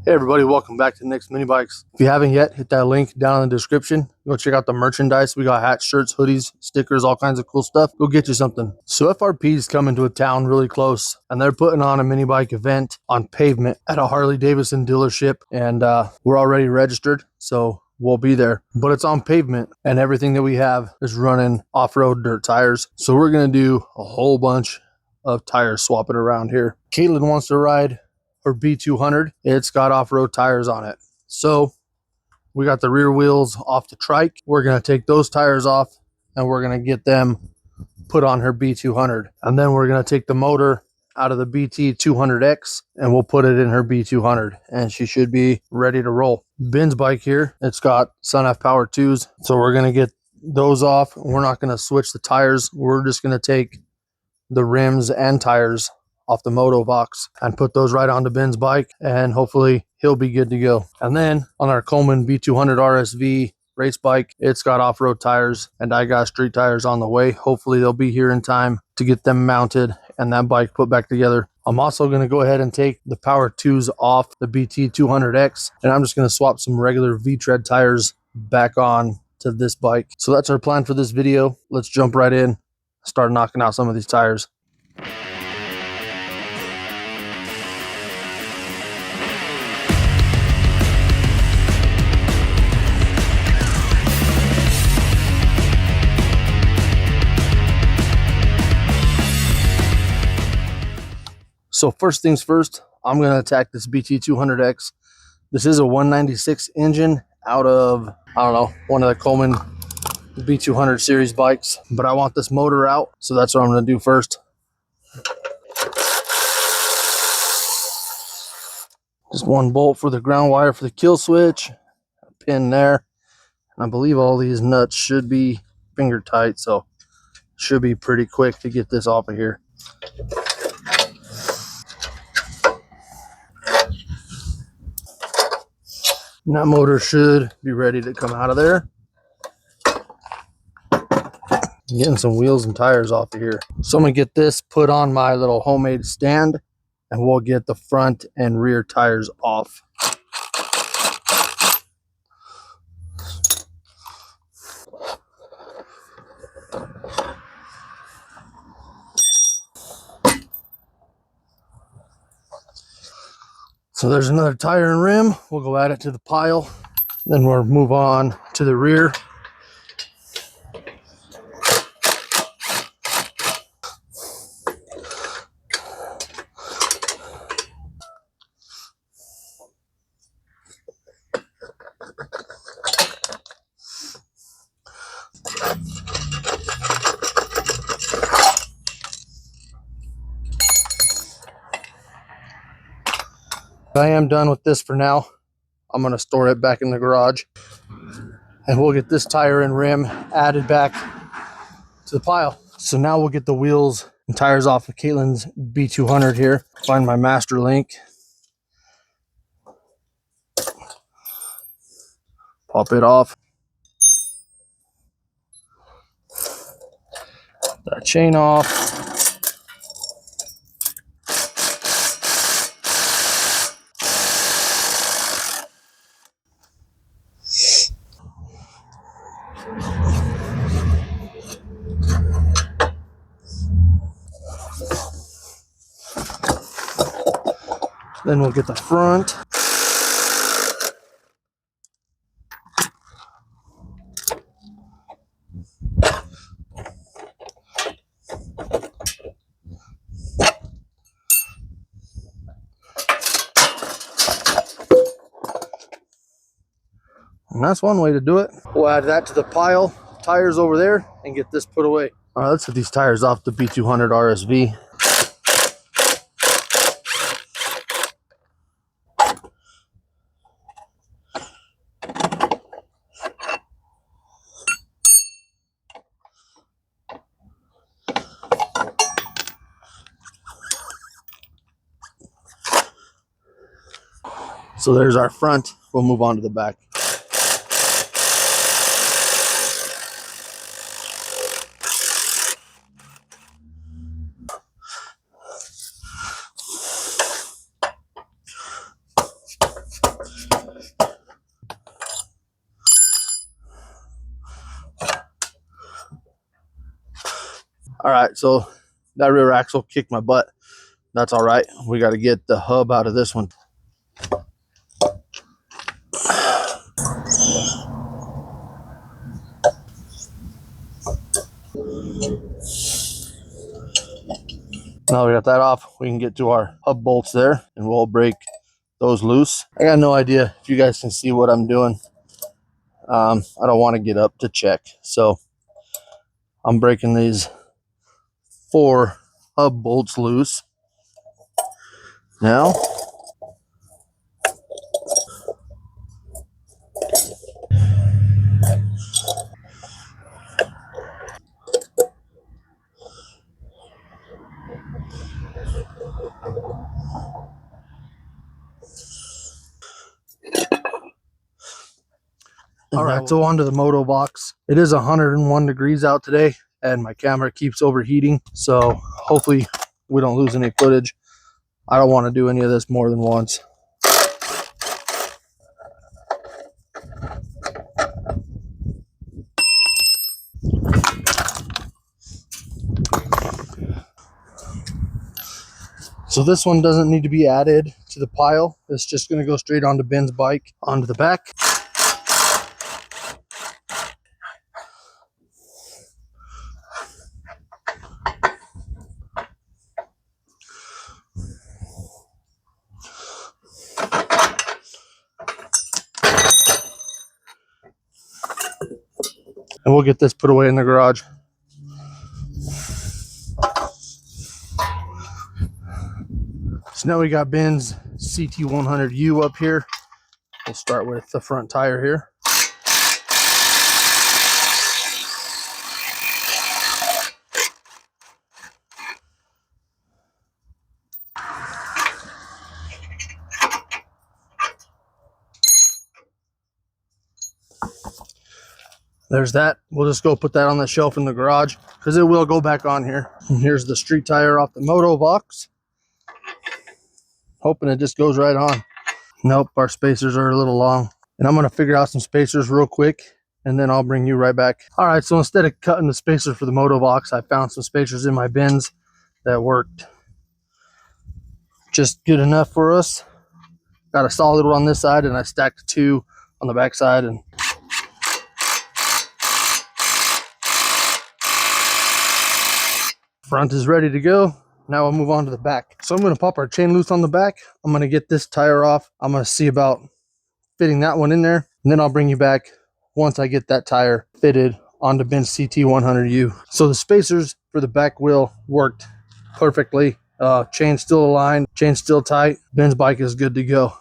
Hey everybody, welcome back to Nicsminibikes. If you haven't yet, hit that link down in the description. Go check out the merchandise. We got hats, shirts, hoodies, stickers, all kinds of cool stuff. Go get you something. So FRP's coming to a town really close, and they're putting on a mini bike event on pavement at a Harley Davidson dealership, and we're already registered, so we'll be there. But it's on pavement, and everything that we have is running off-road dirt tires. So we're going to do a whole bunch of tires swapping around here. Caitlin wants to ride or B200. It's got off-road tires on it. So we got the rear wheels off the trike. We're going to take those tires off and we're going to get them put on her B200. And then we're going to take the motor out of the BT200X and we'll put it in her B200 and she should be ready to roll. Ben's bike here, it's got Sun F Power 2s. So we're going to get those off. We're not going to switch the tires. We're just going to take the rims and tires off the moto box and put those right onto Ben's bike, and hopefully he'll be good to go. And then on our Coleman B200 RSV race bike, it's got off-road tires and I got street tires on the way. Hopefully they'll be here in time to get them mounted and that bike put back together. I'm also going to go ahead and take the Power 2s off the BT200X, and I'm just going to swap some regular V-tread tires back on to this bike. So that's our plan for this video. Let's jump right in, start knocking out some of these tires. So first things first, I'm going to attack this BT200X. This is a 196 engine out of, I don't know, one of the Coleman B200 series bikes. But I want this motor out, so that's what I'm going to do first. Just one bolt for the ground wire for the kill switch, a pin there. And I believe all these nuts should be finger tight, so it should be pretty quick to get this off of here. And that motor should be ready to come out of there. Getting some wheels and tires off of here. So I'm going to get this put on my little homemade stand and we'll get the front and rear tires off. So there's another tire and rim. We'll go add it to the pile. Then we'll move on to the rear. I am done with this for now. I'm going to store it back in the garage. And we'll get this tire and rim added back to the pile. So now we'll get the wheels and tires off of Caitlin's B200 here. Find my master link. Pop it off. That chain off. Then we'll get the front. And that's one way to do it. We'll add that to the pile, tires over there, and get this put away. All right, let's get these tires off the B200 RSV. So there's our front. We'll move on to the back. All right, so that rear axle kicked my butt. That's all right. We got to get the hub out of this one. Now we got that off, we can get to our hub bolts there and we'll break those loose. I got no idea if you guys can see what I'm doing. I don't want to get up to check. So I'm breaking these 4 hub bolts loose now. All right, so onto the moto box. It is 101 degrees out today and my camera keeps overheating. So hopefully we don't lose any footage. I don't want to do any of this more than once. So this one doesn't need to be added to the pile. It's just going to go straight onto Ben's bike, onto the back. And we'll get this put away in the garage. So now we got Ben's CT100U up here. We'll start with the front tire here. There's that. We'll just go put that on the shelf in the garage because it will go back on here. And here's the street tire off the moto box. Hoping it just goes right on. Nope, our spacers are a little long. And I'm going to figure out some spacers real quick and then I'll bring you right back. All right, so instead of cutting the spacer for the moto box, I found some spacers in my bins that worked just good enough for us. Got a solid one on this side and I stacked 2 on the back side, and front is ready to go. Now we'll move on to the back. So I'm going to pop our chain loose on the back. I'm going to get this tire off. I'm going to see about fitting that one in there, and then I'll bring you back once I get that tire fitted onto Ben's CT100U. So the spacers for the back wheel worked perfectly. Chain still aligned, chain still tight. Ben's bike is good to go.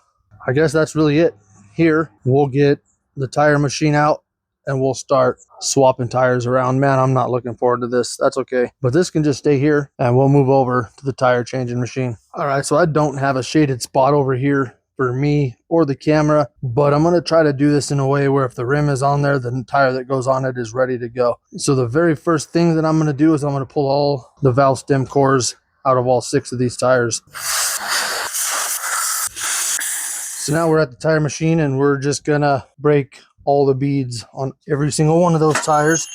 I guess that's really it. Here, we'll get the tire machine out and we'll start swapping tires around. Man, I'm not looking forward to this. That's okay. But this can just stay here and we'll move over to the tire changing machine. All right, so I don't have a shaded spot over here for me or the camera, but I'm going to try to do this in a way where if the rim is on there, the tire that goes on it is ready to go. So the very first thing that I'm going to do is I'm going to pull all the valve stem cores out of all 6 of these tires. So now we're at the tire machine and we're just going to break all the beads on every single one of those tires.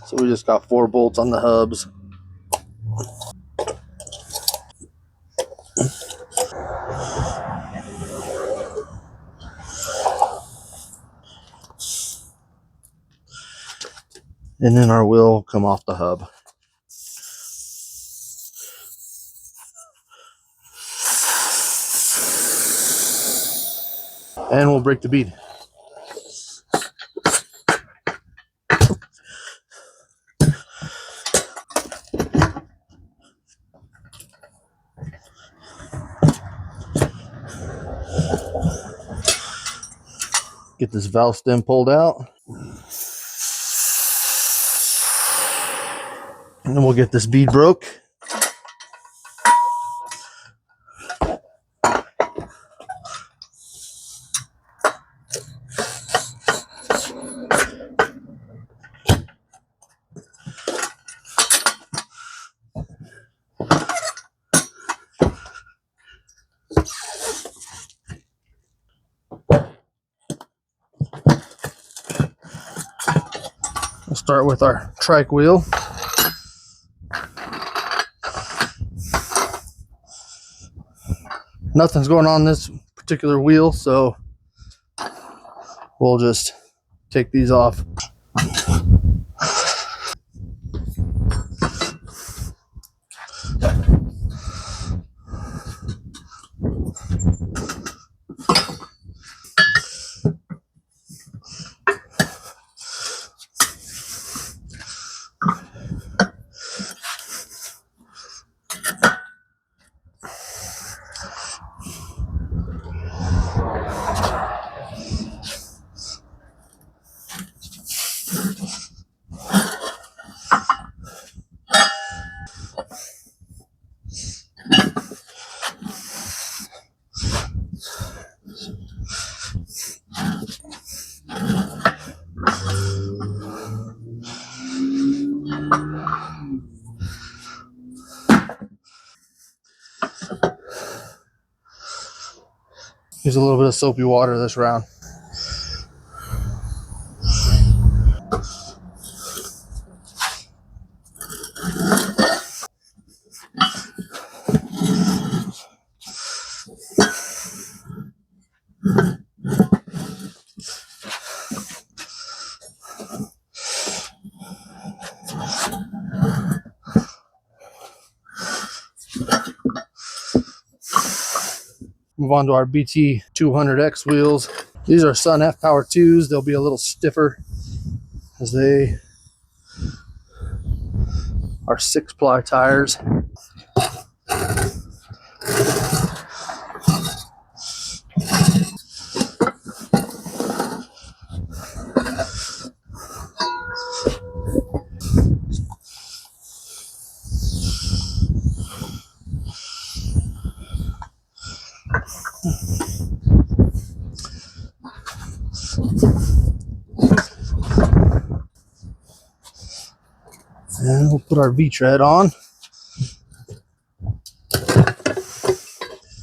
So we just got 4 bolts on the hubs. And then our wheel will come off the hub. And we'll break the bead. Get this valve stem pulled out. And then we'll get this bead broke. We'll start with our trike wheel. Nothing's going on this particular wheel, so we'll just take these off. Use a little bit of soapy water this round. Move on to our BT 200X wheels. These are Sun F Power 2s. They'll be a little stiffer as they are 6-ply tires. And we'll put our V-tread on.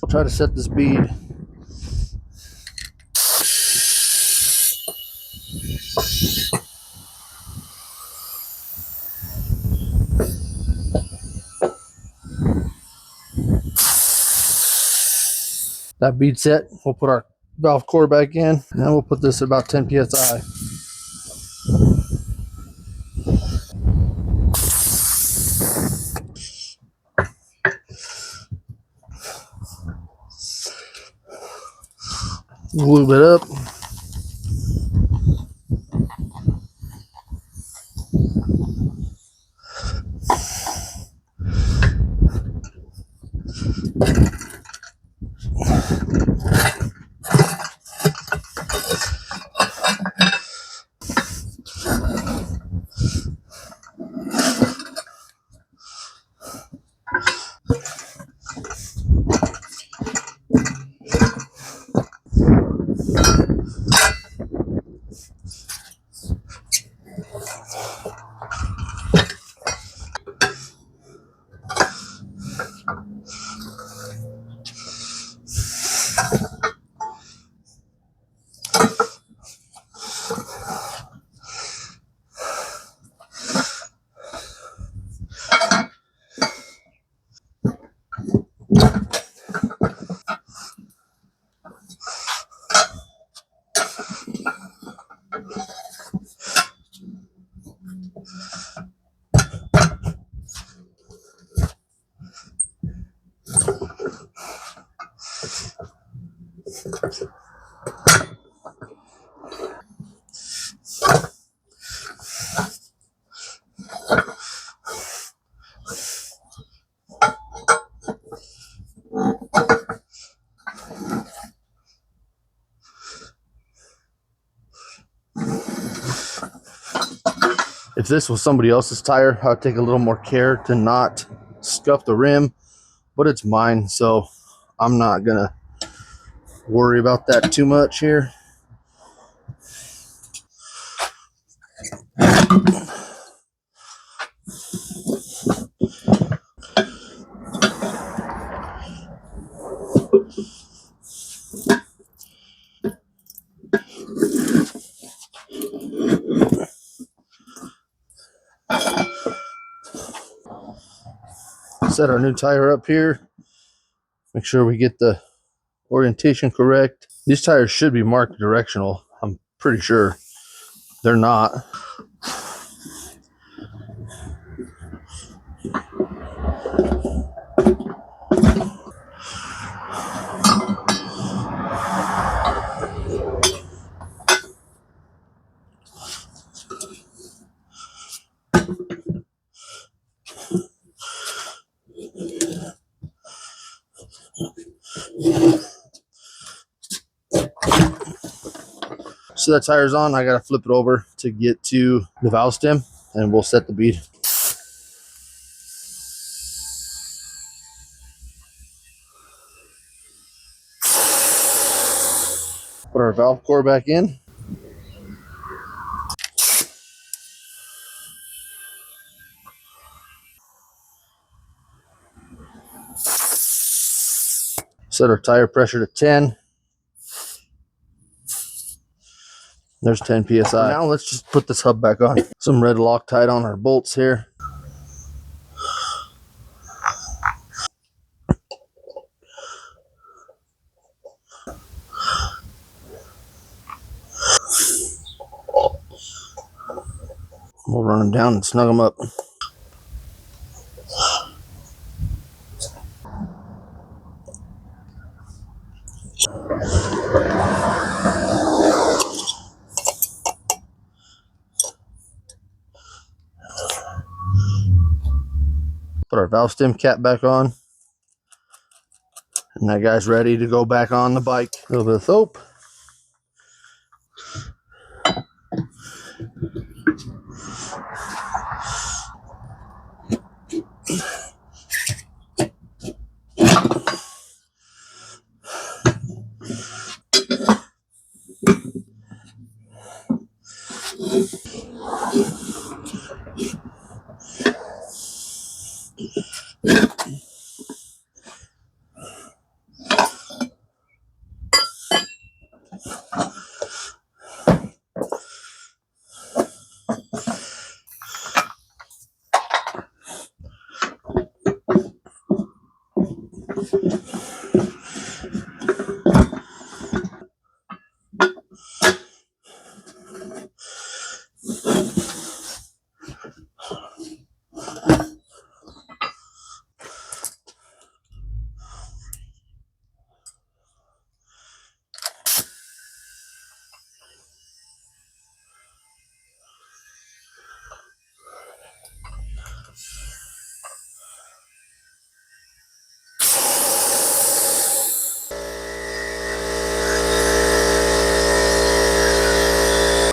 We'll try to set this bead. That bead set, we'll put our valve core back in, and then we'll put this at about 10 psi. Lube it up. If this was somebody else's tire, I'd take a little more care to not scuff the rim, but it's mine, so I'm not gonna worry about that too much here. Set our new tire up here. Make sure we get the orientation correct. These tires should be marked directional. I'm pretty sure they're not. So that tire's on. I gotta flip it over to get to the valve stem, and we'll set the bead. Put our valve core back in. Set our tire pressure to 10. There's 10 psi. Now let's just put this hub back on. Some red Loctite on our bolts here. We'll run them down and snug them up. Put our valve stem cap back on. And that guy's ready to go back on the bike. A little bit of soap.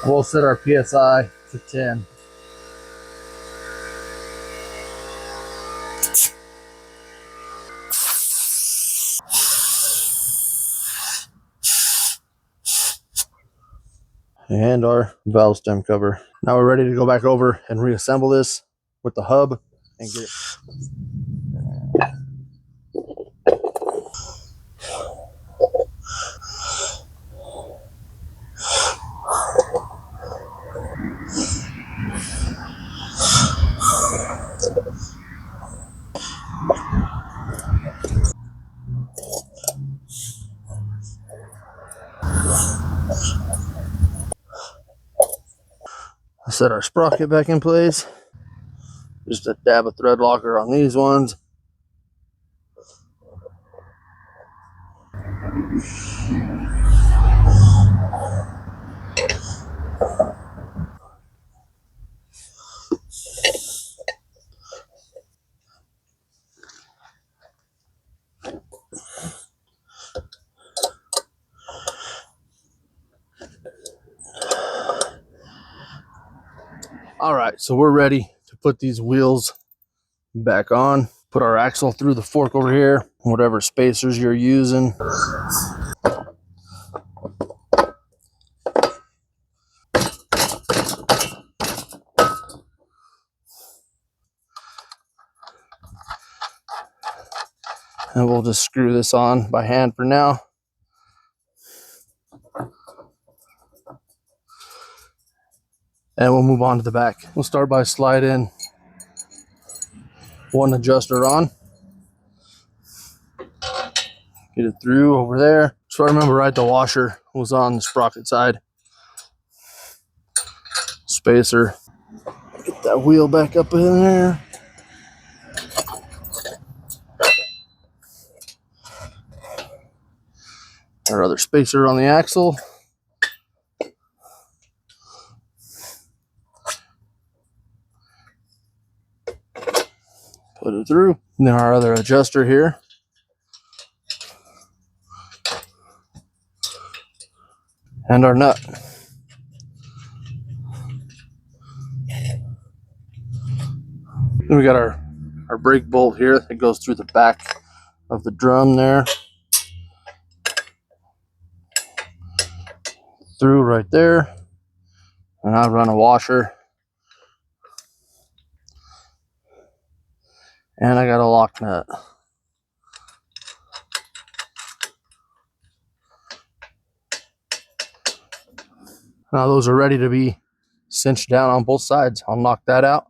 We'll set our PSI to 10. And our valve stem cover. Now we're ready to go back over and reassemble this with the hub and get it. Set our sprocket back in place. Just a dab of thread locker on these ones. All right, so we're ready to put these wheels back on. Put our axle through the fork over here, whatever spacers you're using. And we'll just screw this on by hand for now. And we'll move on to the back. We'll start by sliding one adjuster on. Get it through over there. So I remember right, the washer was on the sprocket side. Spacer. Get that wheel back up in there. Our other spacer on the axle. Put it through. And then our other adjuster here. And our nut. Then we got our brake bolt here that goes through the back of the drum there. Through right there. And I run a washer. And I got a lock nut. Now those are ready to be cinched down on both sides. I'll knock that out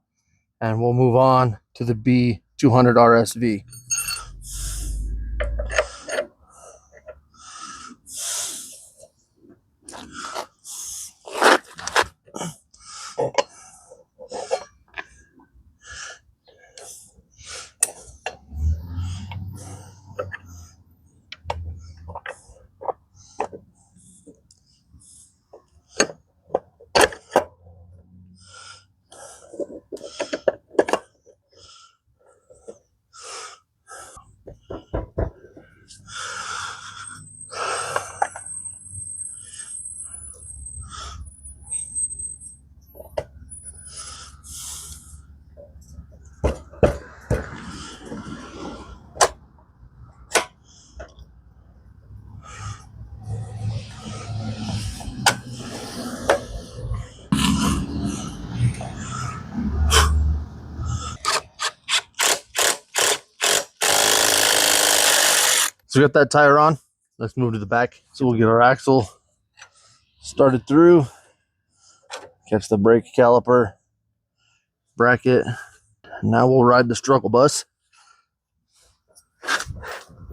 and we'll move on to the B200 RSV. So we got that tire on. Let's move to the back. So we'll get our axle started through. Catch the brake caliper, bracket. Now we'll ride the struggle bus.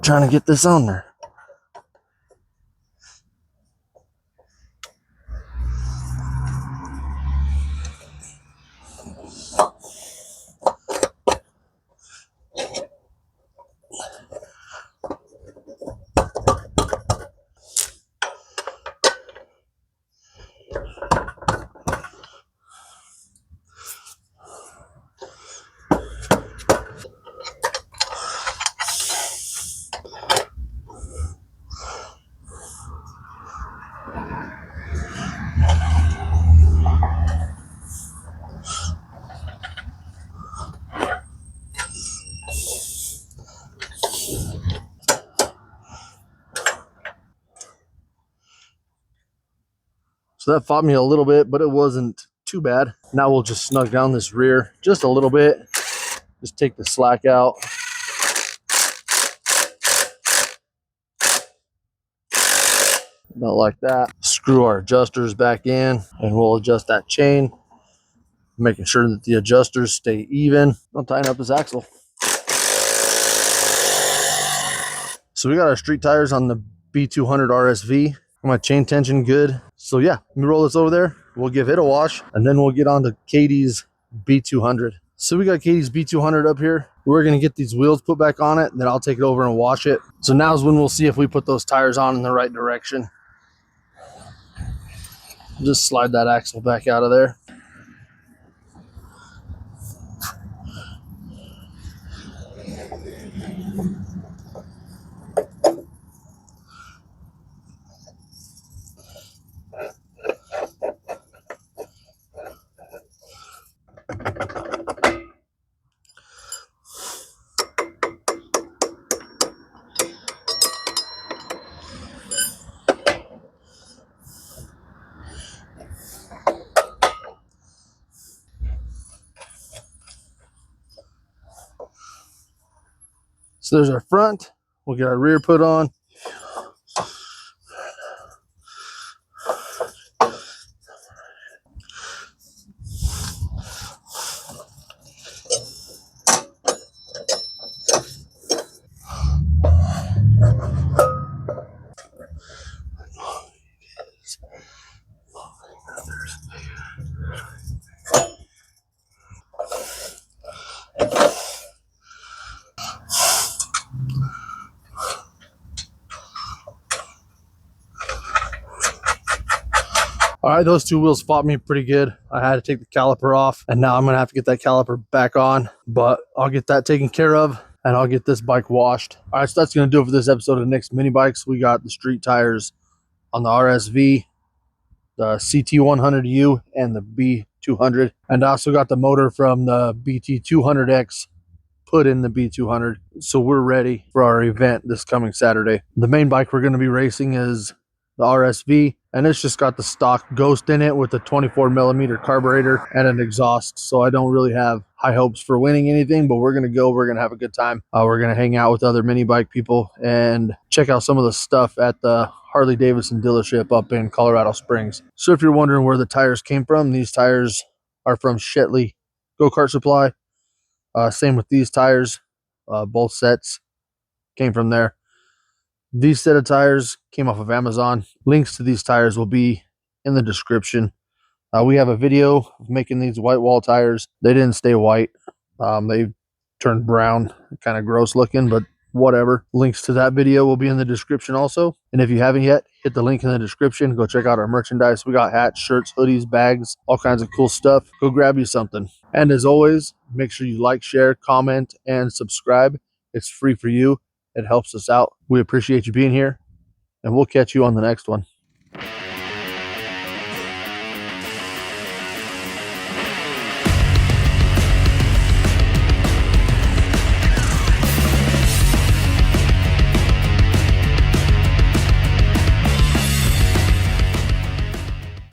Trying to get this on there. So that fought me a little bit, but it wasn't too bad. Now we'll just snug down this rear just a little bit. Just take the slack out. About like that. Screw our adjusters back in and we'll adjust that chain, making sure that the adjusters stay even. I'll tighten up this axle. So we got our street tires on the B200 RSV. My chain tension good. So yeah, let me roll this over there. We'll give it a wash, and then we'll get on to Katie's B200. So we got Katie's B200 up here. We're going to get these wheels put back on it, and then I'll take it over and wash it. So now's when we'll see if we put those tires on in the right direction. Just slide that axle back out of there. So there's our front. We'll get our rear put on. All right, those two wheels fought me pretty good. I had to take the caliper off, and now I'm gonna have to get that caliper back on, but I'll get that taken care of, and I'll get this bike washed. All right, so that's gonna do it for this episode of Nicsminibikes. We got the street tires on the RSV, the CT100U, and the B200. And I also got the motor from the BT200X put in the B200. So we're ready for our event this coming Saturday. The main bike we're gonna be racing is the RSV, and it's just got the stock Ghost in it with a 24mm carburetor and an exhaust. So I don't really have high hopes for winning anything, but we're gonna go, we're gonna have a good time. We're gonna hang out with other mini bike people and check out some of the stuff at the Harley Davidson dealership up in Colorado Springs. So if you're wondering where the tires came from, these tires are from Shetley Go-Kart Supply. Same with these tires, both sets came from there. These set of tires came off of Amazon. Links to these tires will be in the description. We have a video of making these white wall tires. They didn't stay white. They turned brown, kind of gross looking, but whatever. Links to that video will be in the description also. And if you haven't yet, hit the link in the description. Go check out our merchandise. We got hats, shirts, hoodies, bags, all kinds of cool stuff. Go grab you something. And as always, make sure you like, share, comment, and subscribe. It's free for you. It helps us out. We appreciate you being here, and we'll catch you on the next one.